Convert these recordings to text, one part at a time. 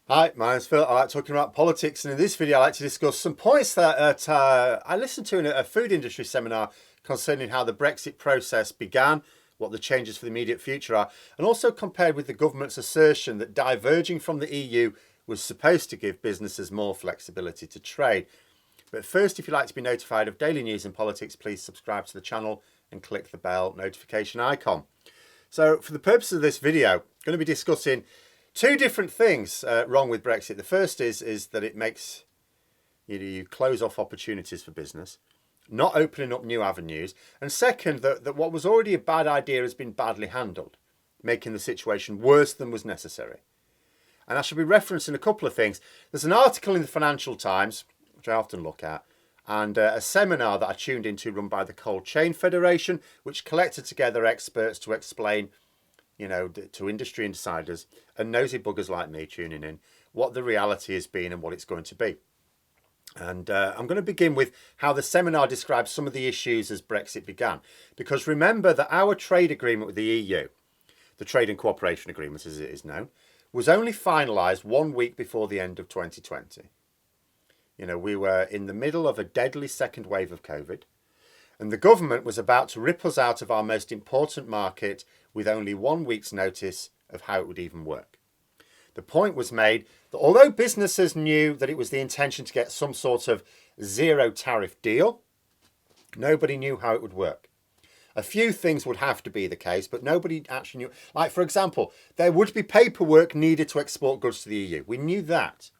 Hi, my name's Phil. I like talking about politics, and in this video, I like to discuss some points that I listened to in a food industry seminar concerning how the Brexit process began, what the changes for the immediate future are, and also compared with the government's assertion that diverging from the EU was supposed to give businesses more flexibility to trade. But first, if you'd like to be notified of daily news and politics, please subscribe to the channel and click the bell notification icon. So, for the purpose of this video, I'm going to be discussing two different things wrong with Brexit. The first is that it makes you close off opportunities for business, not opening up new avenues. And second, that what was already a bad idea has been badly handled, making the situation worse than was necessary. And I shall be referencing a couple of things. There's an article in the Financial Times, which I often look at, and a seminar that I tuned into run by the Cold Chain Federation, which collected together experts to explain to industry insiders and nosy buggers like me tuning in, what the reality has been and what it's going to be. And I'm going to begin with how the seminar describes some of the issues as Brexit began. Because remember that our trade agreement with the EU, the Trade and Cooperation Agreement as it is known, was only finalised 1 week before the end of 2020. We were in the middle of a deadly second wave of COVID, and the government was about to rip us out of our most important market with only 1 week's notice of how it would even work. The point was made that although businesses knew that it was the intention to get some sort of zero tariff deal, nobody knew how it would work. A few things would have to be the case, but nobody actually knew. Like, for example, there would be paperwork needed to export goods to the EU. We knew that.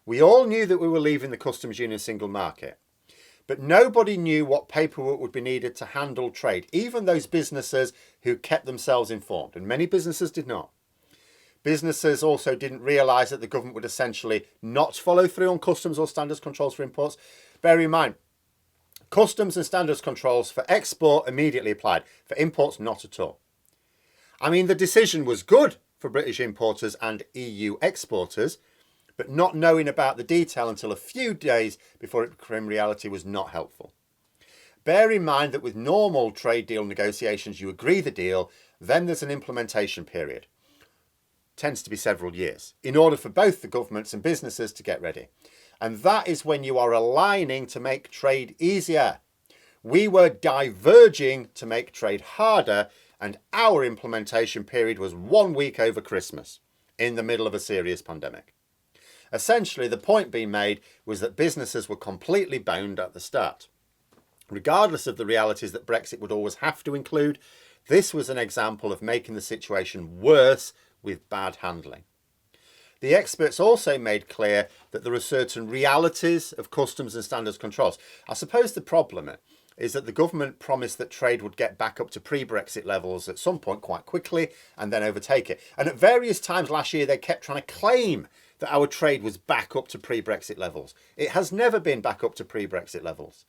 We all knew that we were leaving the customs union single market. But nobody knew what paperwork would be needed to handle trade, even those businesses who kept themselves informed, and many businesses did not. Businesses also didn't realise that the government would essentially not follow through on customs or standards controls for imports. Bear in mind, customs and standards controls for export immediately applied, for imports not at all. I mean, the decision was good for British importers and EU exporters, but not knowing about the detail until a few days before it became reality was not helpful. Bear in mind that with normal trade deal negotiations, you agree the deal, then there's an implementation period. Tends to be several years, in order for both the governments and businesses to get ready. And that is when you are aligning to make trade easier. We were diverging to make trade harder, and our implementation period was 1 week over Christmas, in the middle of a serious pandemic. Essentially, the point being made was that businesses were completely bound at the start. Regardless of the realities that Brexit would always have to include, this was an example of making the situation worse with bad handling. The experts also made clear that there are certain realities of customs and standards controls. I suppose the problem is that the government promised that trade would get back up to pre-Brexit levels at some point quite quickly and then overtake it. And at various times last year, they kept trying to claim that our trade was back up to pre-Brexit levels. It has never been back up to pre-Brexit levels.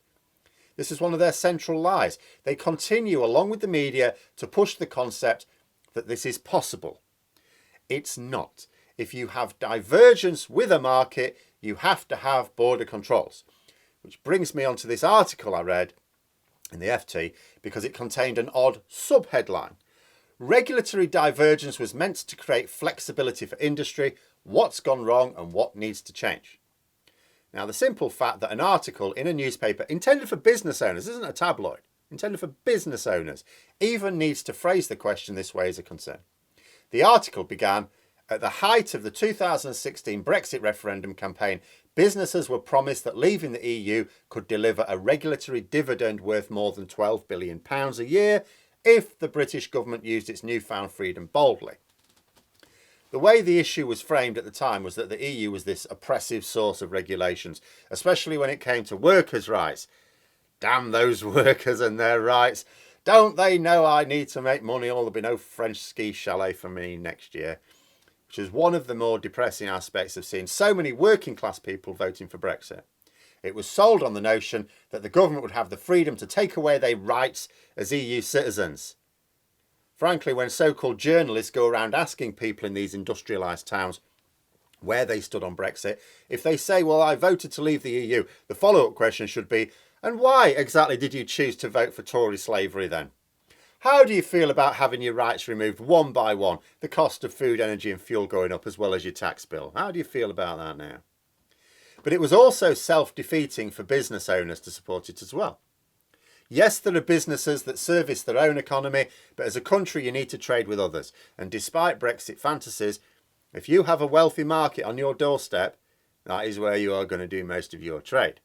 This is one of their central lies. They continue, along with the media, to push the concept that this is possible. It's not. If you have divergence with a market, you have to have border controls. Which brings me on to this article I read in the FT because it contained an odd subheadline. Regulatory divergence was meant to create flexibility for industry. What's gone wrong and what needs to change? Now, the simple fact that an article in a newspaper intended for business owners, isn't a tabloid, intended for business owners, even needs to phrase the question this way is a concern. The article began, at the height of the 2016 Brexit referendum campaign, businesses were promised that leaving the EU could deliver a regulatory dividend worth more than £12 billion a year if the British government used its newfound freedom boldly. The way the issue was framed at the time was that the EU was this oppressive source of regulations, especially when it came to workers' rights. Damn those workers and their rights. Don't they know I need to make money or there'll be no French ski chalet for me next year? Which is one of the more depressing aspects of seeing so many working class people voting for Brexit. It was sold on the notion that the government would have the freedom to take away their rights as EU citizens. Frankly, when so-called journalists go around asking people in these industrialised towns where they stood on Brexit, if they say, well, I voted to leave the EU, the follow-up question should be, and why exactly did you choose to vote for Tory slavery then? How do you feel about having your rights removed one by one, the cost of food, energy and fuel going up as well as your tax bill? How do you feel about that now? But it was also self-defeating for business owners to support it as well. Yes, there are businesses that service their own economy, but as a country you need to trade with others. And despite Brexit fantasies, if you have a wealthy market on your doorstep, that is where you are going to do most of your trade.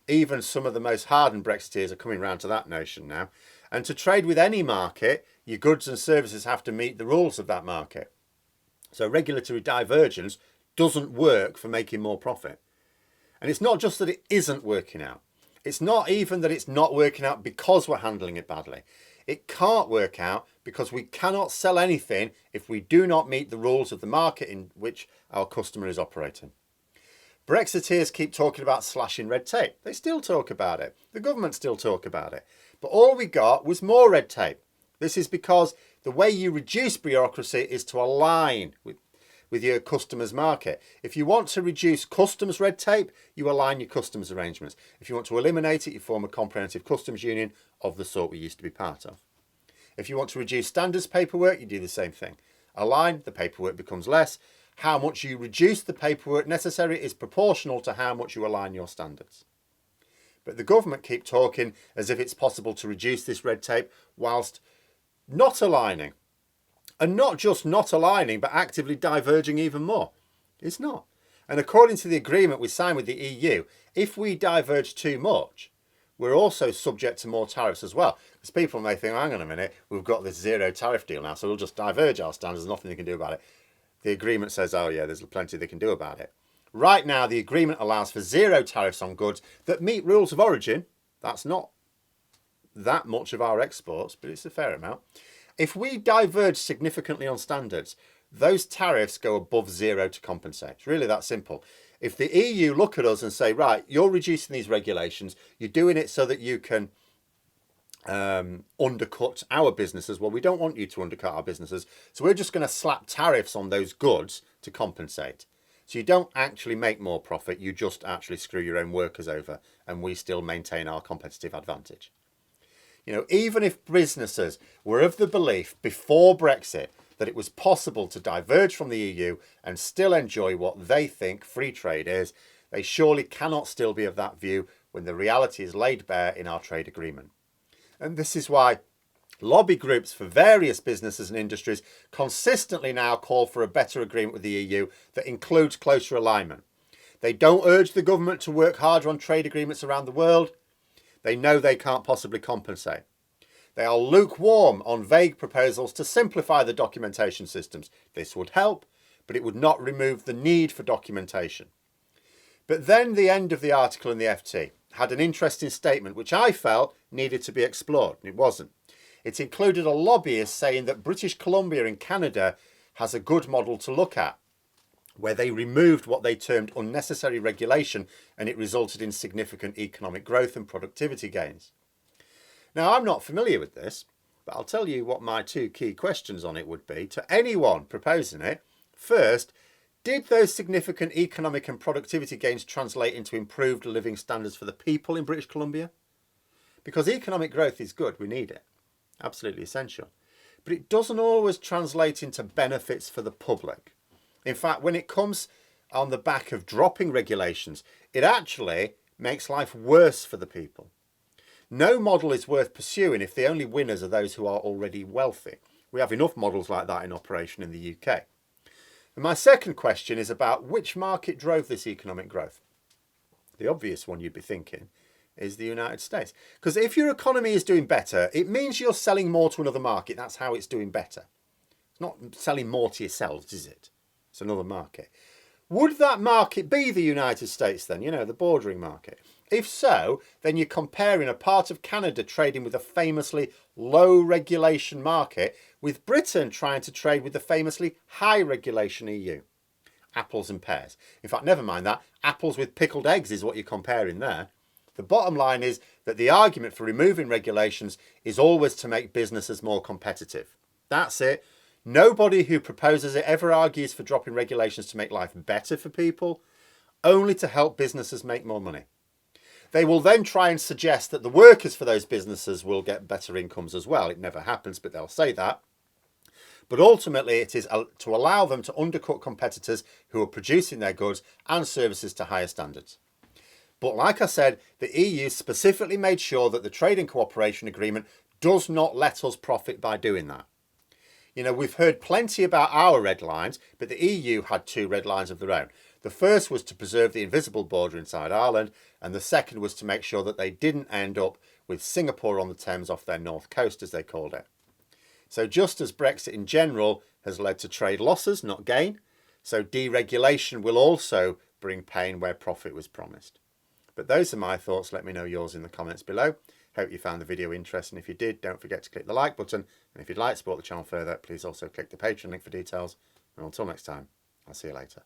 Even some of the most hardened Brexiteers are coming round to that notion now. And to trade with any market, your goods and services have to meet the rules of that market. So regulatory divergence doesn't work for making more profit. And it's not just that it isn't working out. It's not even that it's not working out because we're handling it badly. It can't work out because we cannot sell anything if we do not meet the rules of the market in which our customer is operating. Brexiteers keep talking about slashing red tape. They still talk about it. The government still talk about it. But all we got was more red tape. This is because the way you reduce bureaucracy is to align with your customer's market. If you want to reduce customs red tape, you align your customs arrangements. If you want to eliminate it, you form a comprehensive customs union of the sort we used to be part of. If you want to reduce standards paperwork, you do the same thing. Align, the paperwork becomes less. How much you reduce the paperwork necessary is proportional to how much you align your standards. But the government keep talking as if it's possible to reduce this red tape whilst not aligning. And not just not aligning, but actively diverging even more. It's not. And according to the agreement we signed with the EU, if we diverge too much, we're also subject to more tariffs as well. Because people may think, hang on a minute, we've got this zero tariff deal now, so we'll just diverge our standards, there's nothing they can do about it. The agreement says, oh yeah, there's plenty they can do about it. Right now, the agreement allows for zero tariffs on goods that meet rules of origin. That's not that much of our exports, but it's a fair amount. If we diverge significantly on standards, those tariffs go above zero to compensate. It's really that simple. If the EU look at us and say, right, you're reducing these regulations, you're doing it so that you can undercut our businesses. Well, we don't want you to undercut our businesses. So we're just going to slap tariffs on those goods to compensate. So you don't actually make more profit. You just actually screw your own workers over and we still maintain our competitive advantage. You know, even if businesses were of the belief before Brexit that it was possible to diverge from the EU and still enjoy what they think free trade is, they surely cannot still be of that view when the reality is laid bare in our trade agreement. And this is why lobby groups for various businesses and industries consistently now call for a better agreement with the EU that includes closer alignment. They don't urge the government to work harder on trade agreements around the world. They know they can't possibly compensate. They are lukewarm on vague proposals to simplify the documentation systems. This would help, but it would not remove the need for documentation. But then the end of the article in the FT had an interesting statement which I felt needed to be explored, and it wasn't. It included a lobbyist saying that British Columbia in Canada has a good model to look at, where they removed what they termed unnecessary regulation and it resulted in significant economic growth and productivity gains. Now, I'm not familiar with this, but I'll tell you what my two key questions on it would be to anyone proposing it. First, did those significant economic and productivity gains translate into improved living standards for the people in British Columbia? Because economic growth is good, we need it, absolutely essential. But it doesn't always translate into benefits for the public. In fact, when it comes on the back of dropping regulations, it actually makes life worse for the people. No model is worth pursuing if the only winners are those who are already wealthy. We have enough models like that in operation in the UK. And my second question is about which market drove this economic growth. The obvious one you'd be thinking is the United States. Because if your economy is doing better, it means you're selling more to another market. That's how it's doing better. It's not selling more to yourselves, is it? It's another market. Would that market be the United States then? You know, the bordering market. If so, then you're comparing a part of Canada trading with a famously low regulation market with Britain trying to trade with the famously high regulation EU. Apples and pears. In fact, never mind that. Apples with pickled eggs is what you're comparing there. The bottom line is that the argument for removing regulations is always to make businesses more competitive. That's it. Nobody who proposes it ever argues for dropping regulations to make life better for people, only to help businesses make more money. They will then try and suggest that the workers for those businesses will get better incomes as well. It never happens, but they'll say that. But ultimately, it is to allow them to undercut competitors who are producing their goods and services to higher standards. But like I said, the EU specifically made sure that the Trade and Cooperation Agreement does not let us profit by doing that. You know, we've heard plenty about our red lines, but the EU had 2 red lines of their own. The first was to preserve the invisible border inside Ireland, and the second was to make sure that they didn't end up with Singapore on the Thames off their north coast, as they called it. So just as Brexit in general has led to trade losses, not gain, so deregulation will also bring pain where profit was promised. But those are my thoughts. Let me know yours in the comments below. Hope you found the video interesting. If you did, don't forget to click the like button. And if you'd like to support the channel further, please also click the Patreon link for details. And until next time, I'll see you later.